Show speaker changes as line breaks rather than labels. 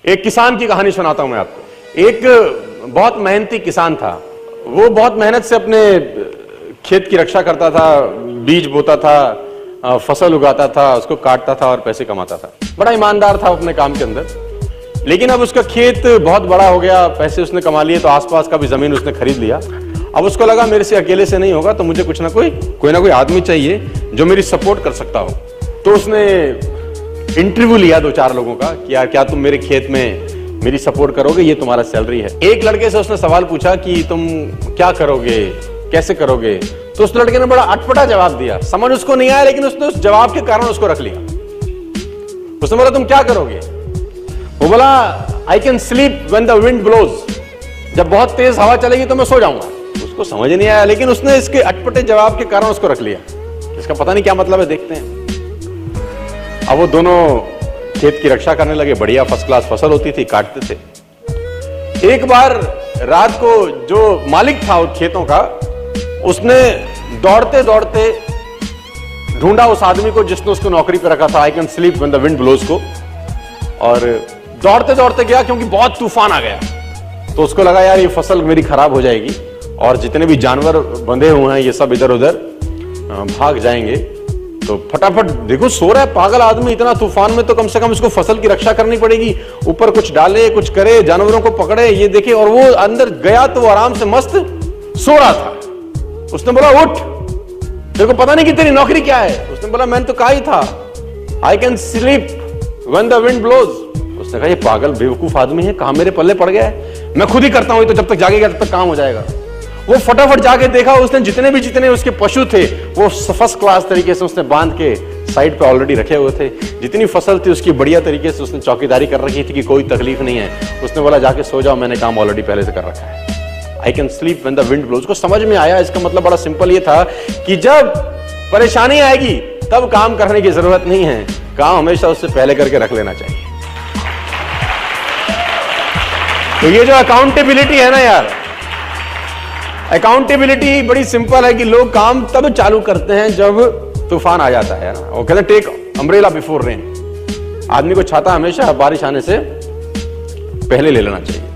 एक किसान की कहानी सुनाता हूं मैं आपको। एक बहुत मेहनती किसान था। वो बहुत मेहनत से अपने खेत की रक्षा करता था, बीज बोता था, फसल उगाता था, उसको काटता था और पैसे कमाता था। बड़ा ईमानदार था अपने काम के अंदर। लेकिन अब उसका खेत बहुत बड़ा हो गया, पैसे उसने कमा लिए तो आसपास का भी जमीन उसने खरीद लिया। अब उसको लगा मेरे से अकेले से नहीं होगा, तो मुझे कुछ ना कोई आदमी चाहिए जो मेरी सपोर्ट कर सकता हो। तो उसने इंटरव्यू लिया 2-4 लोगों का कि यार क्या तुम मेरे खेत में मेरी सपोर्ट करोगे, ये तुम्हारा सैलरी है। एक लड़के से उसने सवाल पूछा कि तुम क्या करोगे, कैसे करोगे। तो उस लड़के ने बड़ा अटपटा जवाब दिया, समझ उसको नहीं आया, लेकिन उसने उस जवाब के कारण उसको रख लिया। उसने बोला तुम क्या करोगे। वो बोला I can sleep when the wind blows, जब बहुत तेज हवा चलेगी तो मैं सो जाऊंगा। उसको समझ नहीं आया, लेकिन उसने इसके अटपटे जवाब के कारण उसको रख लिया। इसका पता नहीं क्या मतलब है, देखते हैं। अब वो दोनों खेत की रक्षा करने लगे। बढ़िया फर्स्ट क्लास फसल होती थी, काटते थे। एक बार रात को जो मालिक था उन खेतों का, उसने दौड़ते दौड़ते ढूंढा उस आदमी को जिसने उसको नौकरी पे रखा था, I can sleep when the wind blows को, और दौड़ते दौड़ते गया क्योंकि बहुत तूफान आ गया। तो उसको लगा यार ये फसल मेरी खराब हो जाएगी और जितने भी जानवर बंधे हुए हैं ये सब इधर उधर भाग जाएंगे। तो फटाफट देखो सो रहा है पागल आदमी, इतना तूफान में तो कम से कम इसको फसल की रक्षा करनी पड़ेगी। ऊपर कुछ डाले, कुछ करे, जानवरों को पकड़े, ये देखे। और वो अंदर गया तो वो आराम से मस्त सो रहा था। उसने बोला उठ, देखो पता नहीं कि तेरी नौकरी क्या है। उसने बोला मैंने तो कहा ही था I can sleep when the wind blows. उसने कहा ये पागल बेवकूफ आदमी है, कहां मेरे पल्ले पड़ गया है, मैं खुद ही करता हूं, तो जब तक जागेगा तब तक काम हो जाएगा। वो फटाफट जाके देखा, उसने जितने उसके पशु थे वो फर्स्ट क्लास तरीके से उसने बांध के साइड पे ऑलरेडी रखे हुए थे। जितनी फसल थी उसकी बढ़िया तरीके से उसने चौकीदारी कर रखी थी कि कोई तकलीफ नहीं है। उसने बोला जाके सो जाओ, मैंने काम ऑलरेडी पहले से कर रखा है। I can sleep when the wind blows को समझ में आया। इसका मतलब बड़ा सिंपल ये था कि जब परेशानी आएगी तब काम करने की जरूरत नहीं है, काम हमेशा उससे पहले करके रख लेना चाहिए। तो ये जो अकाउंटेबिलिटी है ना यार, अकाउंटेबिलिटी बड़ी सिंपल है कि लोग काम तब चालू करते हैं जब तूफान आ जाता है ना। वो कहते हैं टेक अम्ब्रेला बिफोर रेन। आदमी को छाता हमेशा बारिश आने से पहले ले लेना चाहिए।